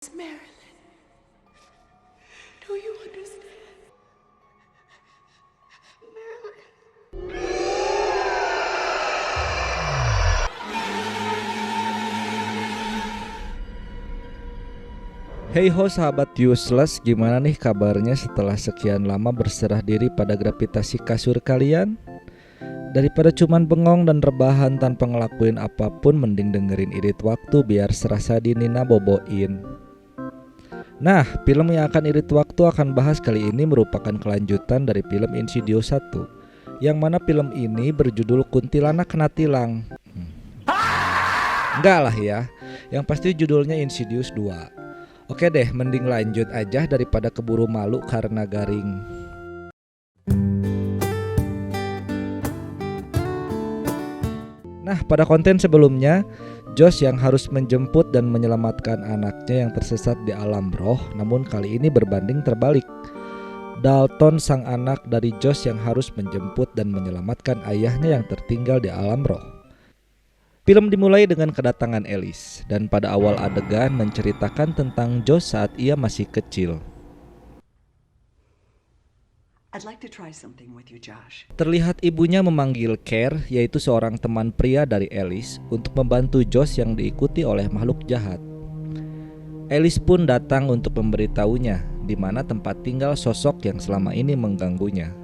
Marilyn, do you understand? Marilyn. Hey ho sahabat useless, gimana nih kabarnya setelah sekian lama berserah diri pada gravitasi kasur kalian? Daripada cuman bengong dan rebahan tanpa ngelakuin apapun, mending dengerin irit waktu biar serasa dinina boboin. Nah, film yang akan irit waktu akan bahas kali ini merupakan kelanjutan dari film Insidious 1, yang mana film ini berjudul Kuntilanak Kena Tilang. Enggak lah ya, yang pasti judulnya Insidious 2. Oke deh, mending lanjut aja daripada keburu malu karena garing. Nah, pada konten sebelumnya, Josh yang harus menjemput dan menyelamatkan anaknya yang tersesat di alam roh, namun kali ini berbanding terbalik. Dalton sang anak dari Josh yang harus menjemput dan menyelamatkan ayahnya yang tertinggal di alam roh. Film dimulai dengan kedatangan Alice, dan pada awal adegan menceritakan tentang Josh saat ia masih kecil. I'd like to try something with you, Josh. Terlihat ibunya memanggil Care, yaitu seorang teman pria dari Alice, untuk membantu Josh yang diikuti oleh makhluk jahat. Alice pun datang untuk memberitahunya di mana tempat tinggal sosok yang selama ini mengganggunya.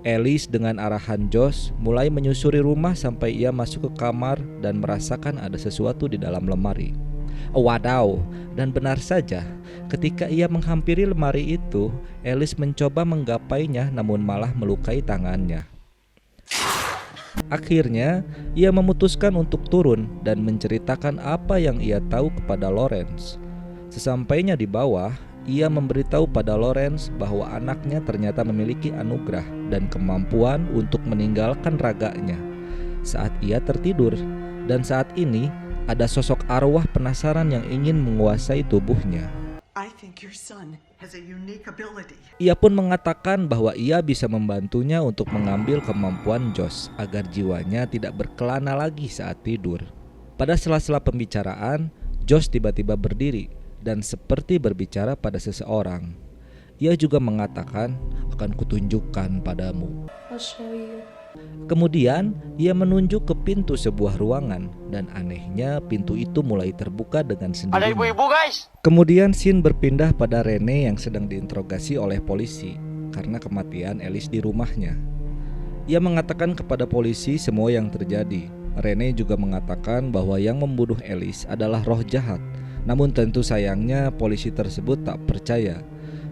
Alice dengan arahan Josh mulai menyusuri rumah sampai ia masuk ke kamar dan merasakan ada sesuatu di dalam lemari. Wadaw, dan benar saja, ketika ia menghampiri lemari itu, Alice mencoba menggapainya namun malah melukai tangannya. Akhirnya, ia memutuskan untuk turun dan menceritakan apa yang ia tahu kepada Lawrence. Sesampainya di bawah, ia memberitahu pada Lawrence bahwa anaknya ternyata memiliki anugerah dan kemampuan untuk meninggalkan raganya saat ia tertidur, dan saat ini ada sosok arwah penasaran yang ingin menguasai tubuhnya. I think your son has a unique ability. Ia pun mengatakan bahwa ia bisa membantunya untuk mengambil kemampuan Josh agar jiwanya tidak berkelana lagi saat tidur. Pada sela-sela pembicaraan, Josh tiba-tiba berdiri dan seperti berbicara pada seseorang. Ia juga mengatakan, "Akan kutunjukkan padamu." I'll show you. Kemudian ia menunjuk ke pintu sebuah ruangan, dan anehnya pintu itu mulai terbuka dengan sendirinya. Ada ibu-ibu guys. Kemudian scene berpindah pada Rene yang sedang diinterogasi oleh polisi karena kematian Alice di rumahnya. Ia mengatakan kepada polisi semua yang terjadi. Rene juga mengatakan bahwa yang membunuh Alice adalah roh jahat. Namun tentu sayangnya polisi tersebut tak percaya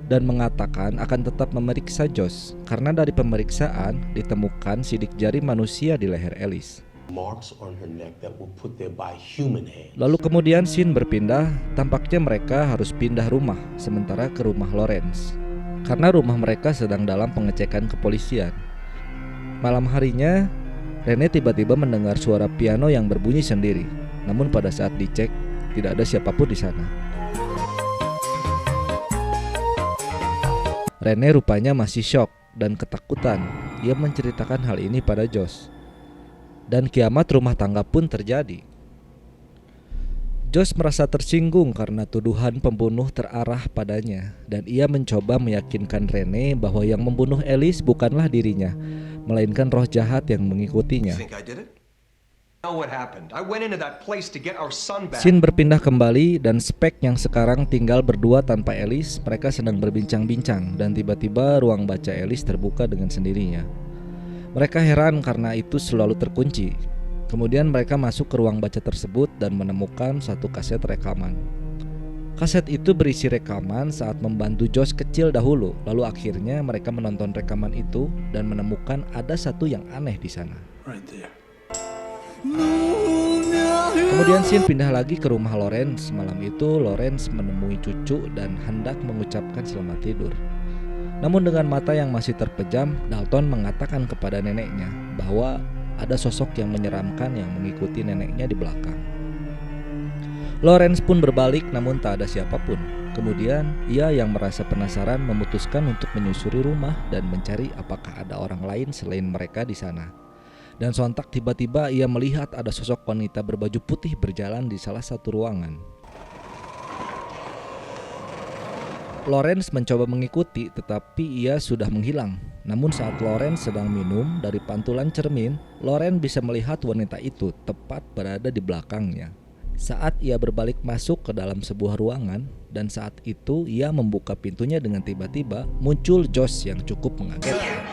dan mengatakan akan tetap memeriksa Josh karena dari pemeriksaan ditemukan sidik jari manusia di leher Alice. Marks on her neck that were put there by human hands. Lalu kemudian scene berpindah, tampaknya mereka harus pindah rumah sementara ke rumah Lawrence karena rumah mereka sedang dalam pengecekan kepolisian. Malam harinya, Rene tiba-tiba mendengar suara piano yang berbunyi sendiri. Namun pada saat dicek, tidak ada siapapun di sana. Rene rupanya masih syok dan ketakutan. Ia menceritakan hal ini pada Josh. Dan kiamat rumah tangga pun terjadi. Josh merasa tersinggung karena tuduhan pembunuh terarah padanya, dan ia mencoba meyakinkan Rene bahwa yang membunuh Alice bukanlah dirinya, melainkan roh jahat yang mengikutinya. Scene berpindah kembali dan Spec yang sekarang tinggal berdua tanpa Alice, mereka sedang berbincang-bincang dan tiba-tiba ruang baca Alice terbuka dengan sendirinya. Mereka heran karena itu selalu terkunci. Kemudian mereka masuk ke ruang baca tersebut dan menemukan satu kaset rekaman. Kaset itu berisi rekaman saat membantu Josh kecil dahulu. Lalu akhirnya mereka menonton rekaman itu dan menemukan ada satu yang aneh di sana. Right there. Kemudian scene pindah lagi ke rumah Lawrence. Malam itu Lawrence menemui cucu dan hendak mengucapkan selamat tidur. Namun dengan mata yang masih terpejam, Dalton mengatakan kepada neneknya bahwa ada sosok yang menyeramkan yang mengikuti neneknya di belakang. Lawrence pun berbalik namun tak ada siapapun. Kemudian ia yang merasa penasaran memutuskan untuk menyusuri rumah dan mencari apakah ada orang lain selain mereka di sana. Dan sontak tiba-tiba ia melihat ada sosok wanita berbaju putih berjalan di salah satu ruangan. Lawrence mencoba mengikuti, tetapi ia sudah menghilang. Namun saat Lawrence sedang minum, dari pantulan cermin, Lawrence bisa melihat wanita itu tepat berada di belakangnya. Saat ia berbalik masuk ke dalam sebuah ruangan, dan saat itu ia membuka pintunya dengan tiba-tiba muncul Josh yang cukup mengagetkan.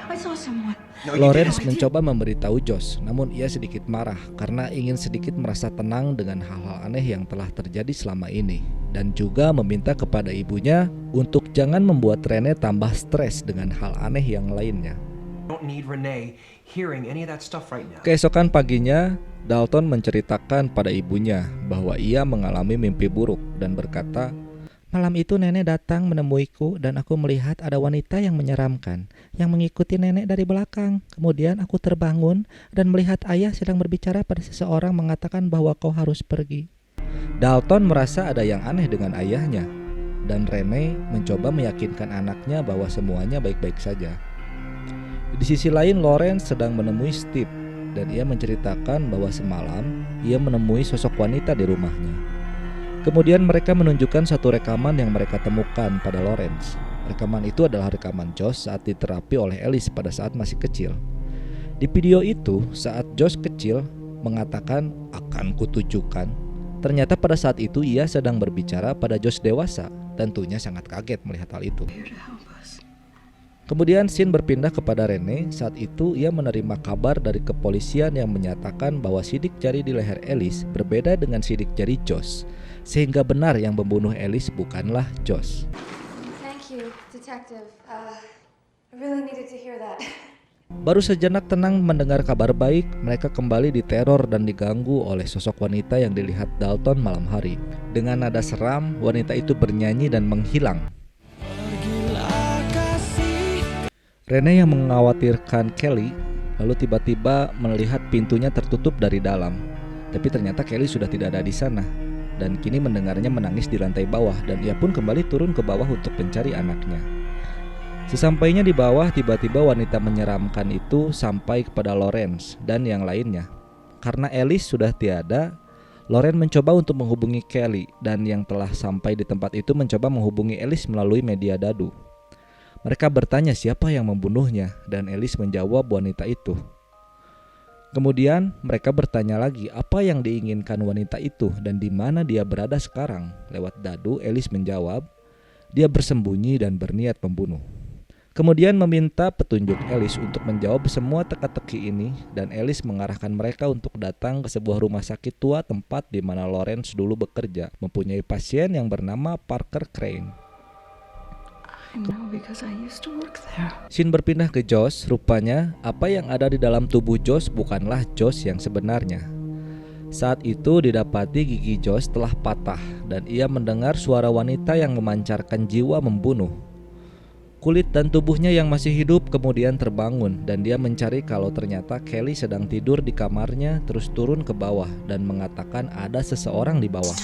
I saw someone. Lawrence mencoba memberitahu Josh, namun ia sedikit marah karena ingin sedikit merasa tenang dengan hal-hal aneh yang telah terjadi selama ini, dan juga meminta kepada ibunya untuk jangan membuat Renee tambah stres dengan hal aneh yang lainnya. Don't need Renee hearing any of that stuff right now. Keesokan paginya, Dalton menceritakan pada ibunya bahwa ia mengalami mimpi buruk dan berkata, "Malam itu nenek datang menemuiku dan aku melihat ada wanita yang menyeramkan yang mengikuti nenek dari belakang. Kemudian aku terbangun dan melihat ayah sedang berbicara pada seseorang mengatakan bahwa kau harus pergi." Dalton merasa ada yang aneh dengan ayahnya, dan Renee mencoba meyakinkan anaknya bahwa semuanya baik-baik saja. Di sisi lain, Lawrence sedang menemui Steve, dan ia menceritakan bahwa semalam ia menemui sosok wanita di rumahnya. Kemudian mereka menunjukkan satu rekaman yang mereka temukan pada Lawrence. Rekaman itu adalah rekaman Josh saat diterapi oleh Alice pada saat masih kecil. Di video itu, saat Josh kecil mengatakan akan kutunjukkan, ternyata pada saat itu ia sedang berbicara pada Josh dewasa. Tentunya sangat kaget melihat hal itu. Kemudian scene berpindah kepada Renee. Saat itu ia menerima kabar dari kepolisian yang menyatakan bahwa sidik jari di leher Alice berbeda dengan sidik jari Josh, sehingga benar yang membunuh Alice bukanlah Josh. Thank you, Detective. I really needed to hear that. Baru sejenak tenang mendengar kabar baik, mereka kembali diteror dan diganggu oleh sosok wanita yang dilihat Dalton malam hari. Dengan nada seram, wanita itu bernyanyi dan menghilang. Renee yang mengkhawatirkan Kelly lalu tiba-tiba melihat pintunya tertutup dari dalam. Tapi ternyata Kelly sudah tidak ada di sana, dan kini mendengarnya menangis di lantai bawah, dan ia pun kembali turun ke bawah untuk mencari anaknya. Sesampainya di bawah, tiba-tiba wanita menyeramkan itu sampai kepada Lawrence dan yang lainnya. Karena Alice sudah tiada, Lawrence mencoba untuk menghubungi Kelly, dan yang telah sampai di tempat itu mencoba menghubungi Alice melalui media dadu. Mereka bertanya siapa yang membunuhnya, dan Alice menjawab wanita itu. Kemudian mereka bertanya lagi apa yang diinginkan wanita itu dan di mana dia berada sekarang. Lewat dadu, Alice menjawab dia bersembunyi dan berniat membunuh. Kemudian meminta petunjuk Alice untuk menjawab semua teka-teki ini, dan Alice mengarahkan mereka untuk datang ke sebuah rumah sakit tua tempat di mana Lawrence dulu bekerja, mempunyai pasien yang bernama Parker Crane. I know because I used to work there. Scene berpindah ke Josh. Rupanya apa yang ada di dalam tubuh Josh bukanlah Josh yang sebenarnya. Saat itu didapati gigi Josh telah patah, dan ia mendengar suara wanita yang memancarkan jiwa membunuh. Kulit dan tubuhnya yang masih hidup kemudian terbangun, dan dia mencari kalau ternyata Kelly sedang tidur di kamarnya, terus turun ke bawah dan mengatakan ada seseorang di bawah.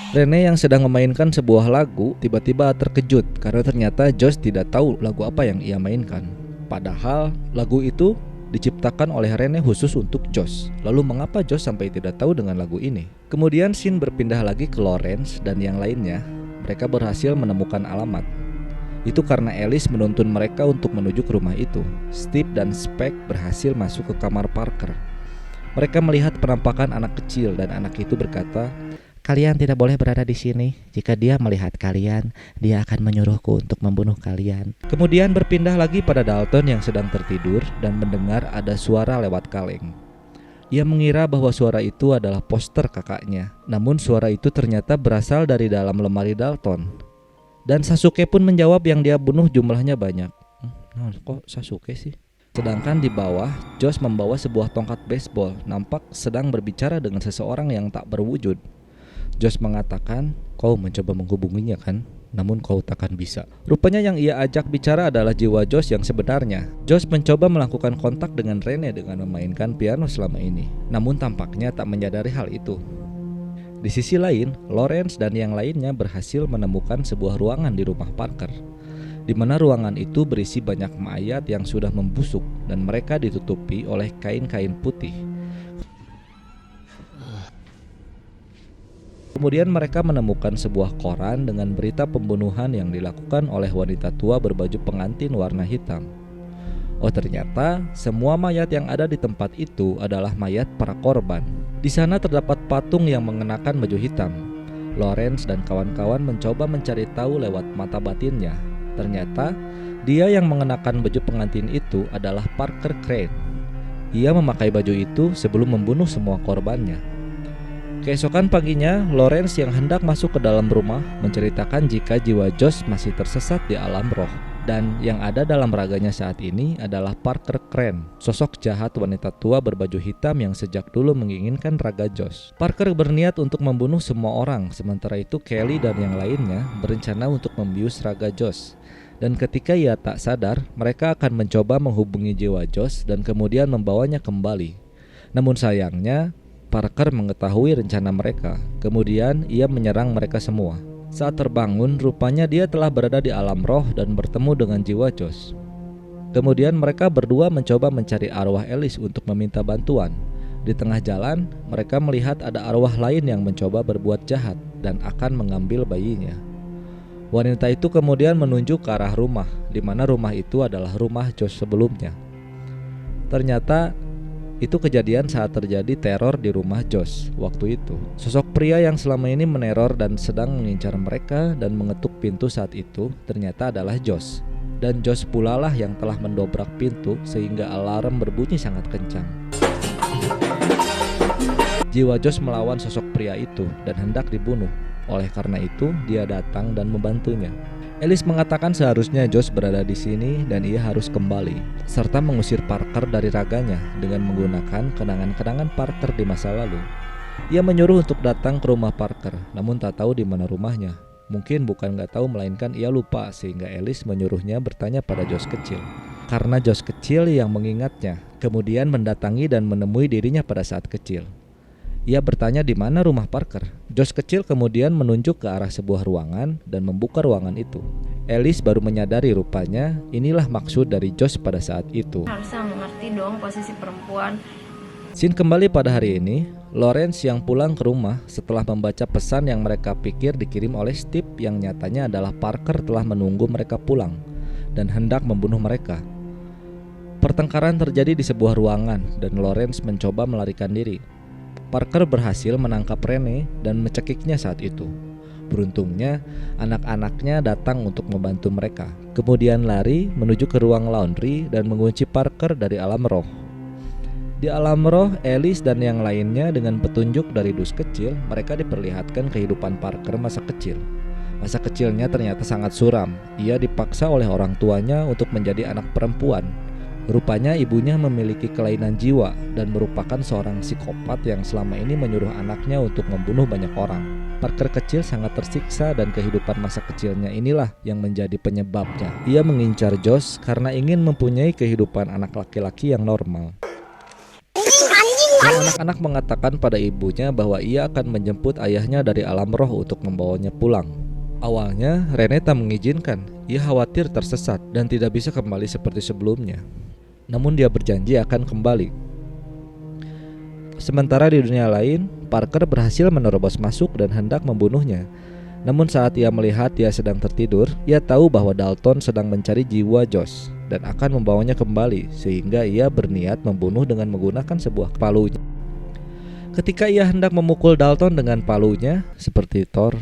Renee yang sedang memainkan sebuah lagu tiba-tiba terkejut karena ternyata Josh tidak tahu lagu apa yang ia mainkan. Padahal lagu itu diciptakan oleh Renee khusus untuk Josh. Lalu mengapa Josh sampai tidak tahu dengan lagu ini? Kemudian scene berpindah lagi ke Lawrence dan yang lainnya. Mereka berhasil menemukan alamat. Itu karena Alice menuntun mereka untuk menuju ke rumah itu. Steve dan Spec berhasil masuk ke kamar Parker. Mereka melihat penampakan anak kecil dan anak itu berkata, "Kalian tidak boleh berada di sini. Jika dia melihat kalian, dia akan menyuruhku untuk membunuh kalian." Kemudian berpindah lagi pada Dalton yang sedang tertidur dan mendengar ada suara lewat kaleng. Ia mengira bahwa suara itu adalah poster kakaknya. Namun suara itu ternyata berasal dari dalam lemari Dalton. Dan Sasuke pun menjawab yang dia bunuh jumlahnya banyak. Kok Sasuke sih? Sedangkan di bawah, Josh membawa sebuah tongkat baseball, nampak sedang berbicara dengan seseorang yang tak berwujud. Josh mengatakan, "Kau mencoba menghubunginya kan? Namun kau takkan bisa." Rupanya yang ia ajak bicara adalah jiwa Josh yang sebenarnya. Josh mencoba melakukan kontak dengan Renee dengan memainkan piano selama ini. Namun tampaknya tak menyadari hal itu. Di sisi lain, Lawrence dan yang lainnya berhasil menemukan sebuah ruangan di rumah Parker, di mana ruangan itu berisi banyak mayat yang sudah membusuk dan mereka ditutupi oleh kain-kain putih. Kemudian mereka menemukan sebuah koran dengan berita pembunuhan yang dilakukan oleh wanita tua berbaju pengantin warna hitam. Oh, ternyata semua mayat yang ada di tempat itu adalah mayat para korban. Di sana terdapat patung yang mengenakan baju hitam. Lawrence dan kawan-kawan mencoba mencari tahu lewat mata batinnya. Ternyata dia yang mengenakan baju pengantin itu adalah Parker Crane. Ia memakai baju itu sebelum membunuh semua korbannya. Keesokan paginya, Lawrence yang hendak masuk ke dalam rumah menceritakan jika jiwa Josh masih tersesat di alam roh. Dan yang ada dalam raganya saat ini adalah Parker Crane, sosok jahat wanita tua berbaju hitam yang sejak dulu menginginkan raga Josh. Parker berniat untuk membunuh semua orang, sementara itu Kelly dan yang lainnya berencana untuk membius raga Josh. Dan ketika ia tak sadar, mereka akan mencoba menghubungi jiwa Josh dan kemudian membawanya kembali. Namun sayangnya, Parker mengetahui rencana mereka. Kemudian ia menyerang mereka semua. Saat terbangun, rupanya dia telah berada di alam roh dan bertemu dengan jiwa Josh. Kemudian mereka berdua mencoba mencari arwah Alice untuk meminta bantuan. Di tengah jalan, mereka melihat ada arwah lain yang mencoba berbuat jahat dan akan mengambil bayinya. Wanita itu kemudian menunjuk ke arah rumah, di mana rumah itu adalah rumah Josh sebelumnya. Ternyata itu kejadian saat terjadi teror di rumah Josh waktu itu. Sosok pria yang selama ini meneror dan sedang mengincar mereka dan mengetuk pintu saat itu ternyata adalah Josh. Dan Josh pula lah yang telah mendobrak pintu sehingga alarm berbunyi sangat kencang. Jiwa Josh melawan sosok pria itu dan hendak dibunuh. Oleh karena itu, dia datang dan membantunya. Alice mengatakan seharusnya Josh berada di sini dan ia harus kembali, serta mengusir Parker dari raganya dengan menggunakan kenangan-kenangan Parker di masa lalu. Ia menyuruh untuk datang ke rumah Parker, namun tak tahu di mana rumahnya. Mungkin bukan gak tahu, melainkan ia lupa, sehingga Alice menyuruhnya bertanya pada Josh kecil. Karena Josh kecil yang mengingatnya, kemudian mendatangi dan menemui dirinya pada saat kecil. Ia bertanya di mana rumah Parker. Josh kecil kemudian menunjuk ke arah sebuah ruangan dan membuka ruangan itu. Alice baru menyadari rupanya inilah maksud dari Josh pada saat itu. Harusnya mengerti dong posisi perempuan. Scene kembali pada hari ini. Lawrence yang pulang ke rumah setelah membaca pesan yang mereka pikir dikirim oleh Steve, yang nyatanya adalah Parker telah menunggu mereka pulang dan hendak membunuh mereka. Pertengkaran terjadi di sebuah ruangan dan Lawrence mencoba melarikan diri. Parker berhasil menangkap Rene dan mencekiknya saat itu. Beruntungnya, anak-anaknya datang untuk membantu mereka. Kemudian lari menuju ke ruang laundry dan mengunci Parker dari alam roh. Di alam roh, Alice dan yang lainnya dengan petunjuk dari dus kecil, mereka diperlihatkan kehidupan Parker masa kecil. Masa kecilnya ternyata sangat suram. Ia dipaksa oleh orang tuanya untuk menjadi anak perempuan. Rupanya ibunya memiliki kelainan jiwa dan merupakan seorang psikopat yang selama ini menyuruh anaknya untuk membunuh banyak orang. Parker kecil sangat tersiksa dan kehidupan masa kecilnya inilah yang menjadi penyebabnya. Ia mengincar Josh karena ingin mempunyai kehidupan anak laki-laki yang normal. Anak-anak mengatakan pada ibunya bahwa ia akan menjemput ayahnya dari alam roh untuk membawanya pulang. Awalnya Rene tak mengizinkan. Ia khawatir tersesat dan tidak bisa kembali seperti sebelumnya. Namun dia berjanji akan kembali. Sementara di dunia lain, Parker berhasil menerobos masuk dan hendak membunuhnya. Namun saat ia melihat dia sedang tertidur, ia tahu bahwa Dalton sedang mencari jiwa Josh dan akan membawanya kembali, sehingga ia berniat membunuh dengan menggunakan sebuah palunya. Ketika ia hendak memukul Dalton dengan palunya, seperti Thor,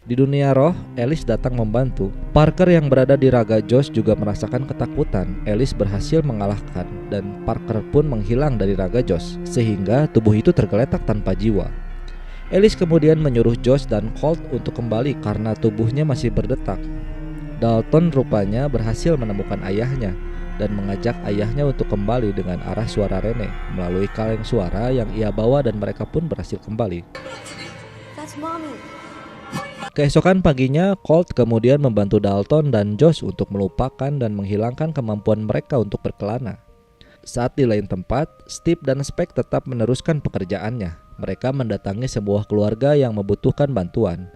di dunia roh, Alice datang membantu. Parker yang berada di raga Josh juga merasakan ketakutan. Alice berhasil mengalahkan dan Parker pun menghilang dari raga Josh, sehingga tubuh itu tergeletak tanpa jiwa. Alice kemudian menyuruh Josh dan Colt untuk kembali karena tubuhnya masih berdetak. Dalton rupanya berhasil menemukan ayahnya dan mengajak ayahnya untuk kembali dengan arah suara Rene melalui kaleng suara yang ia bawa, dan mereka pun berhasil kembali. That's Mommy. Keesokan paginya, Colt kemudian membantu Dalton dan Josh untuk melupakan dan menghilangkan kemampuan mereka untuk berkelana. Saat di lain tempat, Steve dan Spike tetap meneruskan pekerjaannya. Mereka mendatangi sebuah keluarga yang membutuhkan bantuan.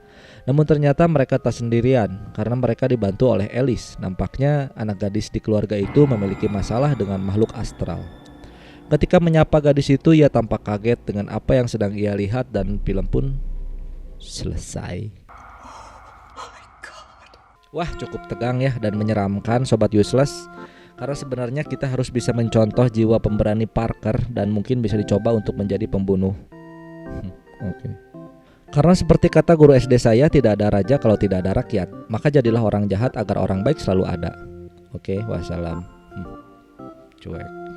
Namun ternyata mereka tak sendirian karena mereka dibantu oleh Alice. Nampaknya anak gadis di keluarga itu memiliki masalah dengan makhluk astral. Ketika menyapa gadis itu, ia tampak kaget dengan apa yang sedang ia lihat dan film pun selesai. Wah, cukup tegang ya dan menyeramkan Sobat Useless. Karena sebenarnya kita harus bisa mencontoh jiwa pemberani Parker dan mungkin bisa dicoba untuk menjadi pembunuh. Oke. Karena seperti kata guru SD saya, tidak ada raja kalau tidak ada rakyat. Maka jadilah orang jahat agar orang baik selalu ada. Oke, wassalam. Cuek.